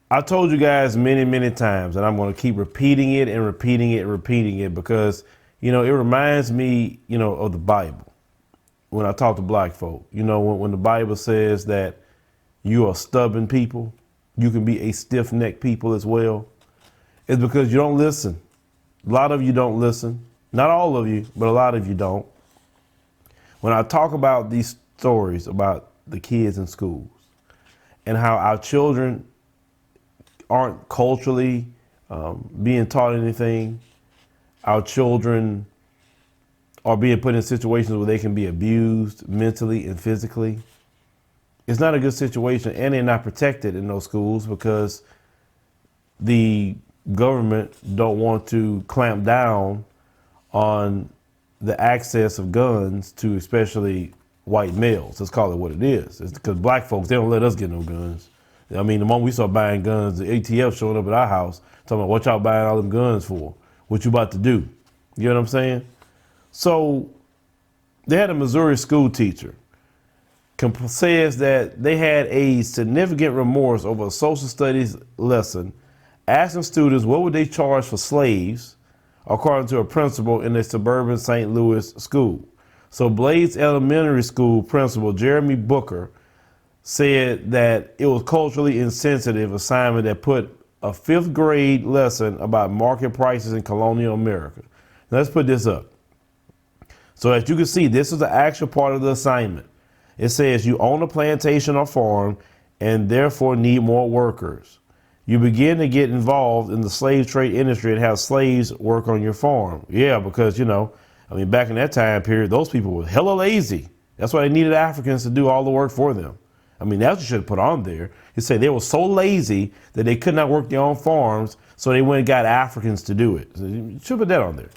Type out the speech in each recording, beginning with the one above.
I told you guys many, many times, and I'm going to keep repeating it and repeating it and repeating it because, it reminds me, of the Bible. When I talk to black folk, when the Bible says that you are stubborn people, you can be a stiff-necked people as well. It's because you don't listen. A lot of you don't listen. Not all of you, but a lot of you don't. When I talk about these stories about the kids in schools and how our children aren't culturally being taught anything, our children are being put in situations where they can be abused mentally and physically. It's not a good situation, and they're not protected in those schools because the government don't want to clamp down on the access of guns to especially white males. Let's call it what it is. It's because black folks, they don't let us get no guns. I mean, the moment we start buying guns, the ATF showing up at our house, talking about what y'all buying all them guns for, what you about to do. You know what I'm saying? So they had a Missouri school teacher says that they had a significant remorse over a social studies lesson, asking students what would they charge for slaves, according to a principal in a suburban St. Louis school. So Blvd Elementary School principal Jeremy Booker said that it was culturally insensitive assignment that put a 5th grade lesson about market prices in colonial America. Now let's put this up. So as you can see, this is the actual part of the assignment. It says you own a plantation or farm and therefore need more workers. You begin to get involved in the slave trade industry and have slaves work on your farm. Yeah, because, back in that time period, those people were hella lazy. That's why they needed Africans to do all the work for them. That's what you should have put on there. You say they were so lazy that they could not work their own farms, so they went and got Africans to do it. So you should put that on there.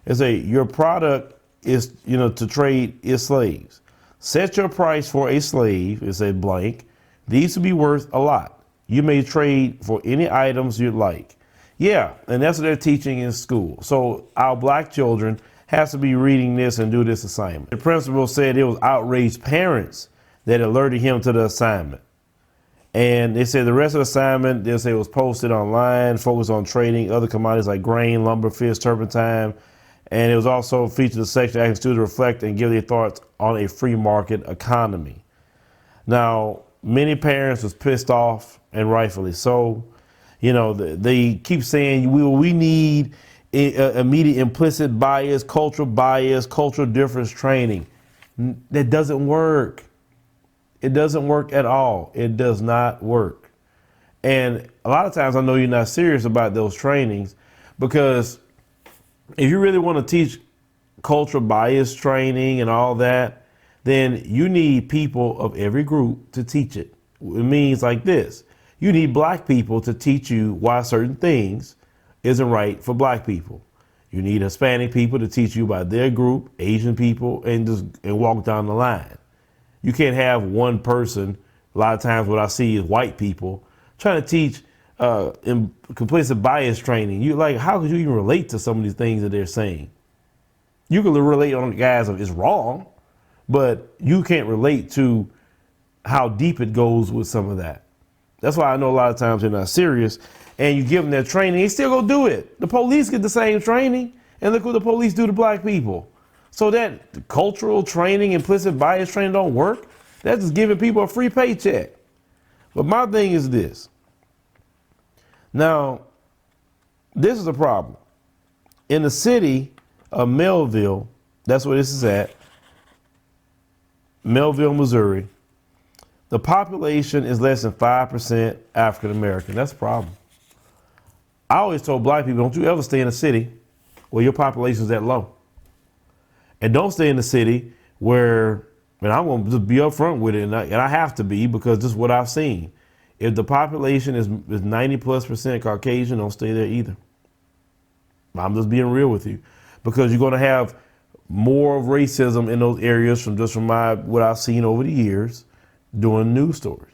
It say your product is, to trade is slaves. Set your price for a slave, it said blank. These will be worth a lot. You may trade for any items you'd like. Yeah, and that's what they're teaching in school. So our black children have to be reading this and do this assignment. The principal said it was outraged parents that alerted him to the assignment. And they said the rest of the assignment, they say it was posted online, focused on trading other commodities like grain, lumber, fish, turpentine. And it was also featured a section asking students to reflect and give their thoughts on a free market economy. Now, many parents was pissed off, and rightfully so. They keep saying we need immediate implicit bias, cultural difference training. That doesn't work. It doesn't work at all. It does not work. And a lot of times I know you're not serious about those trainings because if you really want to teach cultural bias training and all that, then you need people of every group to teach it. It means like this. You need black people to teach you why certain things isn't right for black people. You need Hispanic people to teach you about their group, Asian people, and walk down the line. You can't have one person. A lot of times what I see is white people trying to teach implicit bias training. How could you even relate to some of these things that they're saying? You can relate on the guys of it's wrong, but you can't relate to how deep it goes with some of that. That's why I know a lot of times they're not serious, and you give them that training, they still go do it. The police get the same training, and look what the police do to black people. So that cultural training, implicit bias training don't work. That's just giving people a free paycheck. But my thing is this. Now, this is a problem. In the city of Melville, that's where this is at, Melville, Missouri, the population is less than 5% African American. That's a problem. I always told black people, don't you ever stay in a city where your population is that low. And don't stay in the city where, and I'm going to just be upfront with it, and I have to be because this is what I've seen. If the population is 90+% Caucasian, don't stay there either. I'm just being real with you because you're going to have more of racism in those areas from what I've seen over the years doing news stories.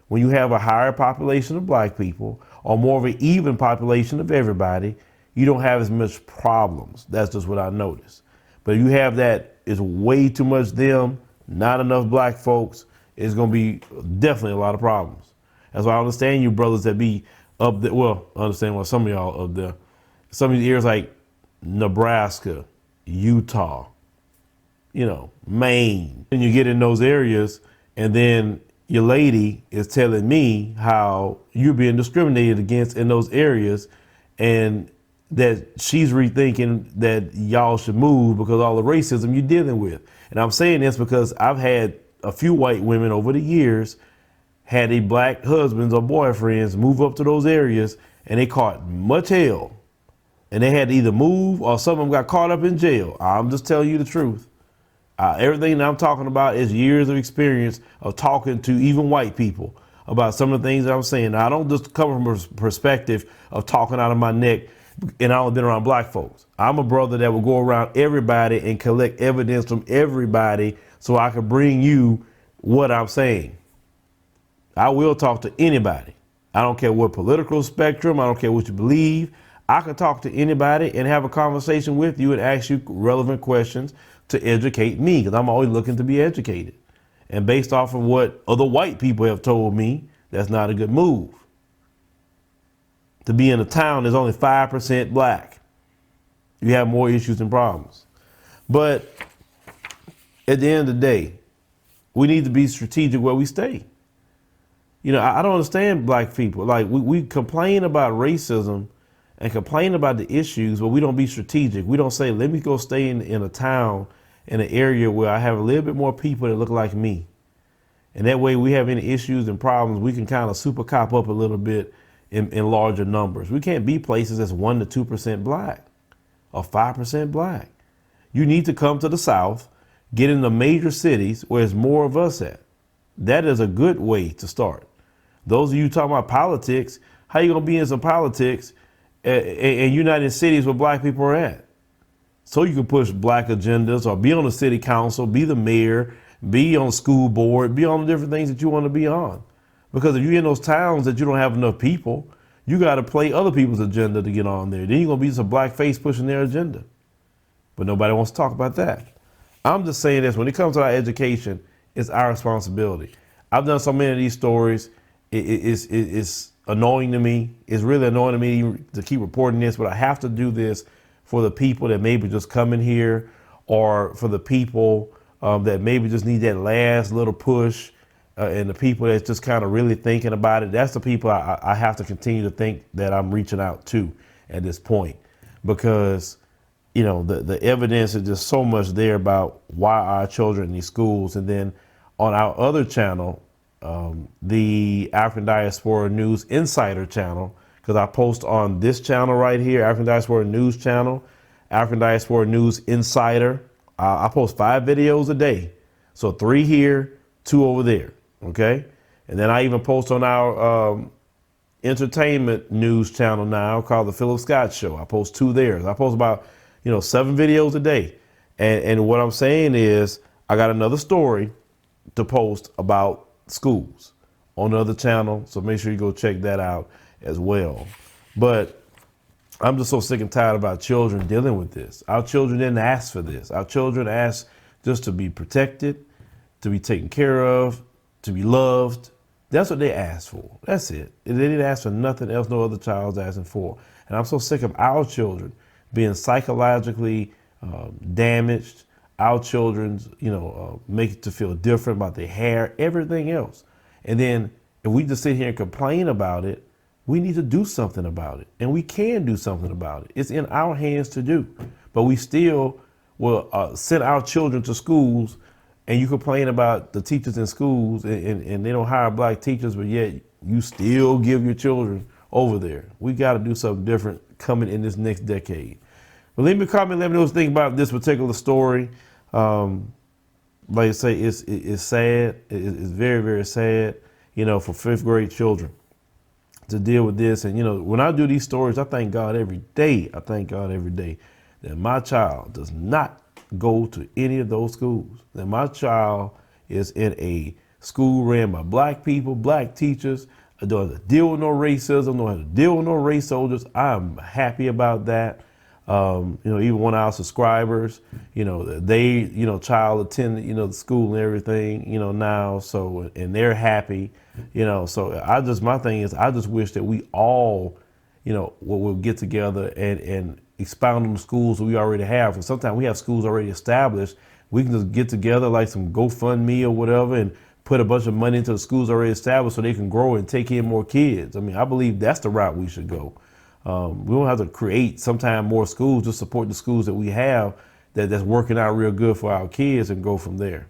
When you have a higher population of black people or more of an even population of everybody, you don't have as much problems. That's just what I noticed. But if you have that, it's way too much them, not enough black folks, it's going to be definitely a lot of problems. That's why I understand you brothers that be up there. Well, I understand why some of y'all up there. Some of these areas like Nebraska, Utah, Maine. And you get in those areas, and then your lady is telling me how you're being discriminated against in those areas, and that she's rethinking that y'all should move because of all the racism you're dealing with. And I'm saying this because I've had a few white women over the years had a black husbands or boyfriends move up to those areas, and they caught much hell. And they had to either move or some of them got caught up in jail. I'm just telling you the truth. Everything that I'm talking about is years of experience of talking to even white people about some of the things that I'm saying. Now, I don't just come from a perspective of talking out of my neck, and I've only been around black folks. I'm a brother that will go around everybody and collect evidence from everybody so I can bring you what I'm saying. I will talk to anybody. I don't care what political spectrum. I don't care what you believe. I can talk to anybody and have a conversation with you and ask you relevant questions to educate me, because I'm always looking to be educated. And based off of what other white people have told me, that's not a good move. To be in a town that's only 5% black, you have more issues and problems. But at the end of the day, we need to be strategic where we stay. I don't understand black people. Like we complain about racism and complain about the issues, but we don't be strategic. We don't say, let me go stay in a town, in an area where I have a little bit more people that look like me. And that way we have any issues and problems, we can kind of super cop up a little bit in larger numbers. We can't be places that's 1% to 2% black or 5% black. You need to come to the South, get in the major cities where there's more of us at. That is a good way to start. Those of you talking about politics, how you gonna be in some politics in United cities where black people are at? So you can push black agendas or be on the city council, be the mayor, be on the school board, be on the different things that you want to be on. Because if you're in those towns that you don't have enough people, you got to play other people's agenda to get on there. Then you're going to be some black face pushing their agenda. But nobody wants to talk about that. I'm just saying this, when it comes to our education, it's our responsibility. I've done so many of these stories. It's annoying to me. It's really annoying to me to keep reporting this, but I have to do this for the people that maybe just coming here, or for the people that maybe just need that last little push, and the people that's just kind of really thinking about it. That's the people I have to continue to think that I'm reaching out to at this point, because the evidence is just so much there about why our children in these schools. And then on our other channel, the African Diaspora News Insider channel, because I post on this channel right here, African Diaspora News channel, African Diaspora News Insider. I post 5 videos a day. So 3 here, 2 over there. Okay. And then I even post on our entertainment news channel now called the Phillip Show. I post 2 there. I post about 7 videos a day. And what I'm saying is I got another story to post about schools on the other channel. So make sure you go check that out as well. But I'm just so sick and tired about children dealing with this. Our children didn't ask for this. Our children asked just to be protected, to be taken care of, to be loved. That's what they asked for. That's it. They didn't ask for nothing else no other child's asking for. And I'm so sick of our children being psychologically damaged, our children's, make it to feel different about their hair, everything else. And then if we just sit here and complain about it, we need to do something about it. And we can do something about it. It's in our hands to do. But we still will send our children to schools, and you complain about the teachers in schools and they don't hire black teachers, but yet you still give your children over there. We got to do something different coming in this next decade. But leave me a comment, let me know what you think about this particular story. Like I say, it's sad. It's very, very sad, for 5th grade children to deal with this. And, when I do these stories, I thank God every day. I thank God every day that my child does not go to any of those schools, that my child is in a school ran by black people, black teachers. I don't have to deal with no racism, don't have to deal with no race soldiers. I'm happy about that. You know, even one of our subscribers, you know, they, you know, child attend, you know, the school and everything, you know, now. So, and they're happy, you know. So my thing is, I just wish that we all, you know, will get together and expound on the schools that we already have. And sometimes we have schools already established. We can just get together like some GoFundMe or whatever and put a bunch of money into the schools already established so they can grow and take in more kids. I mean, I believe that's the route we should go. We don't have to create sometime more schools, just support the schools that we have that's working out real good for our kids and go from there.